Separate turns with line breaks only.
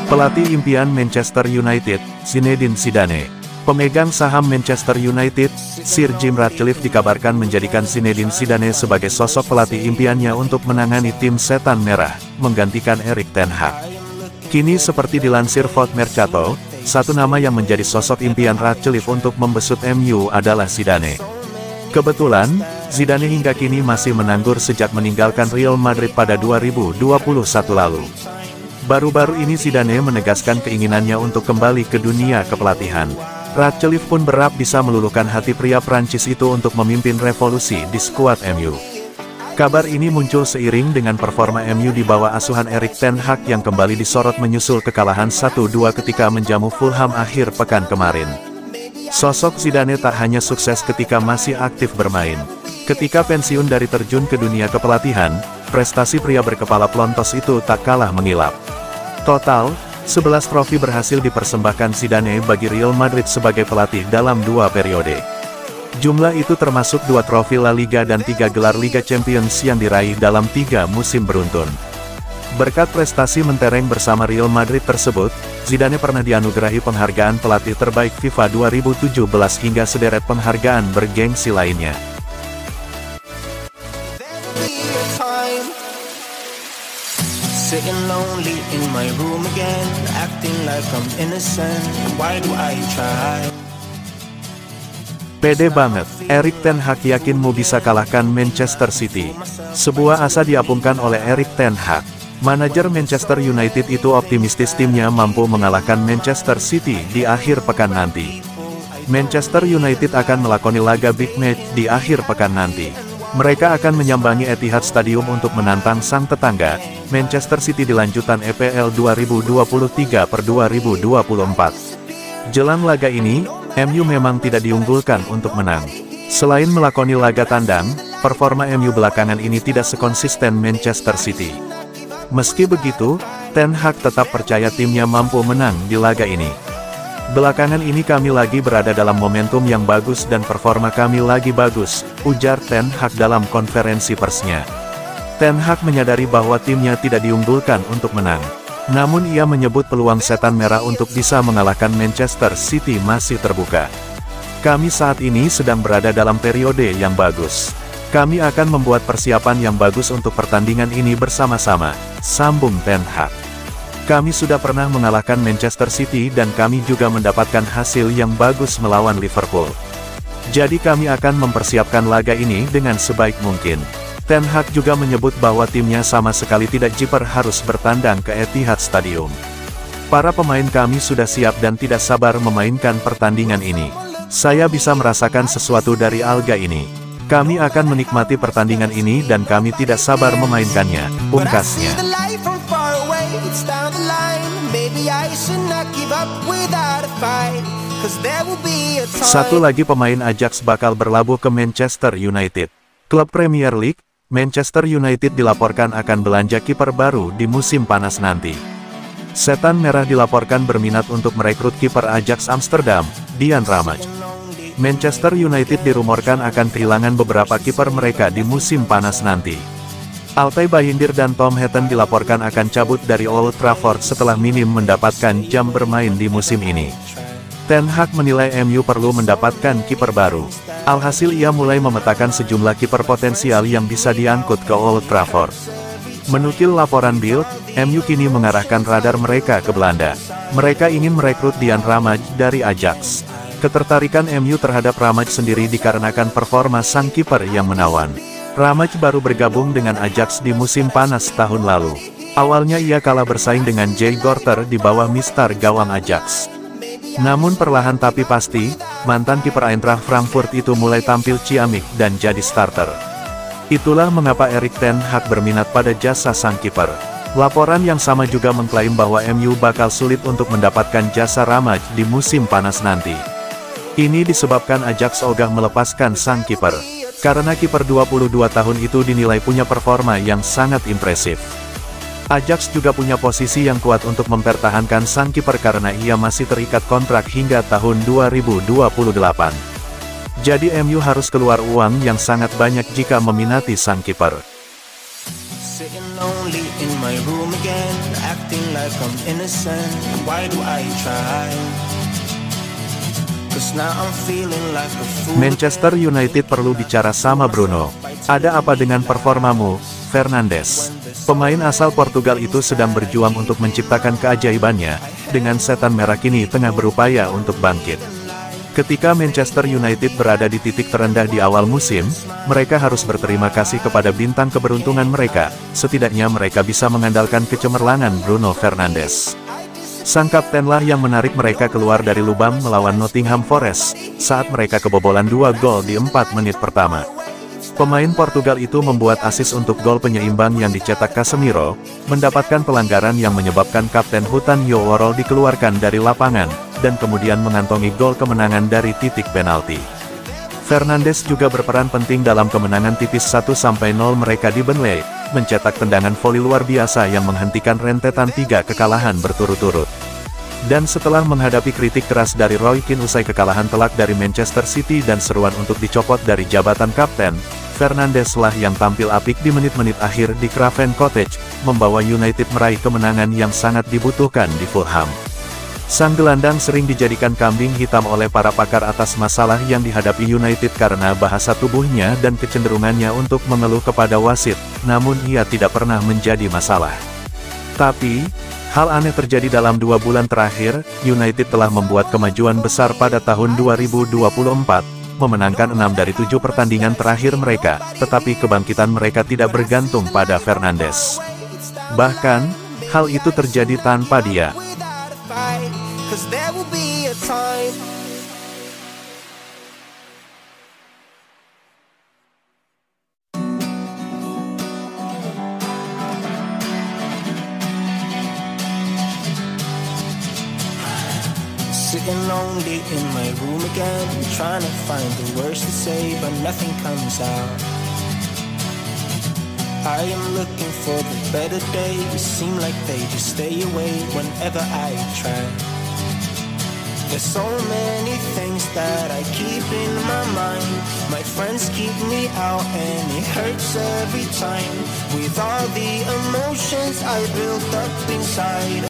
Pelatih impian Manchester United, Zinedine Zidane. Pemegang saham Manchester United, Sir Jim Ratcliffe dikabarkan menjadikan Zinedine Zidane sebagai sosok pelatih impiannya untuk menangani tim Setan Merah, menggantikan Erik ten Hag. Kini seperti dilansir Foot Mercato, satu nama yang menjadi sosok impian Ratcliffe untuk membesut MU adalah Zidane. Kebetulan, Zidane hingga kini masih menganggur sejak meninggalkan Real Madrid pada 2021 lalu. Baru-baru ini Zidane menegaskan keinginannya untuk kembali ke dunia kepelatihan. Ratcliffe pun berharap bisa meluluhkan hati pria Prancis itu untuk memimpin revolusi di skuad MU. Kabar ini muncul seiring dengan performa MU di bawah asuhan Erik ten Hag yang kembali disorot menyusul kekalahan 1-2 ketika menjamu Fulham akhir pekan kemarin. Sosok Zidane tak hanya sukses ketika masih aktif bermain. Ketika pensiun dari terjun ke dunia kepelatihan, prestasi pria berkepala plontos itu tak kalah mengilap. Total, 11 trofi berhasil dipersembahkan Zidane bagi Real Madrid sebagai pelatih dalam 2 periode. Jumlah itu termasuk 2 trofi La Liga dan 3 gelar Liga Champions yang diraih dalam 3 musim beruntun. Berkat prestasi mentereng bersama Real Madrid tersebut, Zidane pernah dianugerahi penghargaan pelatih terbaik FIFA 2017 hingga sederet penghargaan bergengsi lainnya.
Sitting lonely in my room again, acting like I'm innocent. Why do I try?
Pede banget, Erik ten Hag yakinmu bisa kalahkan Manchester City. Sebuah asa diapungkan oleh Erik ten Hag. Manajer Manchester United itu optimistis timnya mampu mengalahkan Manchester City di akhir pekan nanti. Manchester United akan melakoni laga big match di akhir pekan nanti. Mereka akan menyambangi Etihad Stadium untuk menantang sang tetangga, Manchester City di lanjutan EPL 2023/2024. Jelang laga ini, MU memang tidak diunggulkan untuk menang. Selain melakoni laga tandang, performa MU belakangan ini tidak sekonsisten Manchester City. Meski begitu, Ten Hag tetap percaya timnya mampu menang di laga ini. Belakangan ini kami lagi berada dalam momentum yang bagus dan performa kami lagi bagus, ujar Ten Hag dalam konferensi persnya. Ten Hag menyadari bahwa timnya tidak diunggulkan untuk menang. Namun ia menyebut peluang Setan Merah untuk bisa mengalahkan Manchester City masih terbuka. Kami saat ini sedang berada dalam periode yang bagus. Kami akan membuat persiapan yang bagus untuk pertandingan ini bersama-sama, sambung Ten Hag. Kami sudah pernah mengalahkan Manchester City dan kami juga mendapatkan hasil yang bagus melawan Liverpool. Jadi kami akan mempersiapkan laga ini dengan sebaik mungkin. Ten Hag juga menyebut bahwa timnya sama sekali tidak jiper harus bertandang ke Etihad Stadium. Para pemain kami sudah siap dan tidak sabar memainkan pertandingan ini. Saya bisa merasakan sesuatu dari alga ini. Kami akan menikmati pertandingan ini dan kami tidak sabar memainkannya, pungkasnya. Satu lagi pemain Ajax bakal berlabuh ke Manchester United. Klub Premier League, Manchester United dilaporkan akan belanja kiper baru di musim panas nanti. Setan Merah dilaporkan berminat untuk merekrut kiper Ajax Amsterdam, Dian Ramaj. Manchester United dirumorkan akan kehilangan beberapa kiper mereka di musim panas nanti. Altay Bayindir dan Tom Heaton dilaporkan akan cabut dari Old Trafford setelah minim mendapatkan jam bermain di musim ini. Ten Hag menilai MU perlu mendapatkan kiper baru. Alhasil ia mulai memetakan sejumlah kiper potensial yang bisa diangkut ke Old Trafford. Menukil laporan Bild, MU kini mengarahkan radar mereka ke Belanda. Mereka ingin merekrut Dian Ramaj dari Ajax. Ketertarikan MU terhadap Ramaj sendiri dikarenakan performa sang kiper yang menawan. Ramaj baru bergabung dengan Ajax di musim panas tahun lalu. Awalnya ia kalah bersaing dengan Jay Gorter di bawah mister gawang Ajax. Namun perlahan tapi pasti, mantan kiper Eintracht Frankfurt itu mulai tampil ciamik dan jadi starter. Itulah mengapa Erik ten Hag berminat pada jasa sang kiper. Laporan yang sama juga mengklaim bahwa MU bakal sulit untuk mendapatkan jasa Ramaj di musim panas nanti. Ini disebabkan Ajax ogah melepaskan sang kiper. Karena kiper 22 tahun itu dinilai punya performa yang sangat impresif. Ajax juga punya posisi yang kuat untuk mempertahankan sang kiper karena ia masih terikat kontrak hingga tahun 2028. Jadi MU harus keluar uang yang sangat banyak jika meminati sang kiper.
lonely in my room again, acting like I'm innocent. Why do I try? 'Cause now I'm feeling like a fool.
Manchester United perlu bicara sama Bruno. Ada apa dengan performamu, Fernandes? Pemain asal Portugal itu sedang berjuang untuk menciptakan keajaibannya, dengan setan merah kini tengah berupaya untuk bangkit. Ketika Manchester United berada di titik terendah di awal musim, mereka harus berterima kasih kepada bintang keberuntungan mereka, setidaknya mereka bisa mengandalkan kecemerlangan Bruno Fernandes. Sang kaptenlah yang menarik mereka keluar dari lubang melawan Nottingham Forest, saat mereka kebobolan 2 gol di 4 menit pertama. Pemain Portugal itu membuat asis untuk gol penyeimbang yang dicetak Casemiro, mendapatkan pelanggaran yang menyebabkan Kapten Hutan Yoworol dikeluarkan dari lapangan, dan kemudian mengantongi gol kemenangan dari titik penalti. Fernandes juga berperan penting dalam kemenangan tipis 1-0 mereka di Burnley, mencetak tendangan voli luar biasa yang menghentikan rentetan 3 kekalahan berturut-turut. Dan setelah menghadapi kritik keras dari Roy Keane usai kekalahan telak dari Manchester City dan seruan untuk dicopot dari jabatan kapten, Fernandes lah yang tampil apik di menit-menit akhir di Craven Cottage, membawa United meraih kemenangan yang sangat dibutuhkan di Fulham. Sang gelandang sering dijadikan kambing hitam oleh para pakar atas masalah yang dihadapi United karena bahasa tubuhnya dan kecenderungannya untuk mengeluh kepada wasit, namun ia tidak pernah menjadi masalah. Tapi, hal aneh terjadi dalam 2 bulan terakhir. United telah membuat kemajuan besar pada tahun 2024, memenangkan 6 dari 7 pertandingan terakhir mereka, tetapi kebangkitan mereka tidak bergantung pada Fernandes. Bahkan, hal itu terjadi tanpa dia.
Sitting lonely in my room again, trying to find the words to say, but nothing comes out. I am looking for the better days, seem like they just stay away whenever I try. There's so many things that I keep in my mind. My friends keep me out and it hurts every time. With all the emotions I built up inside.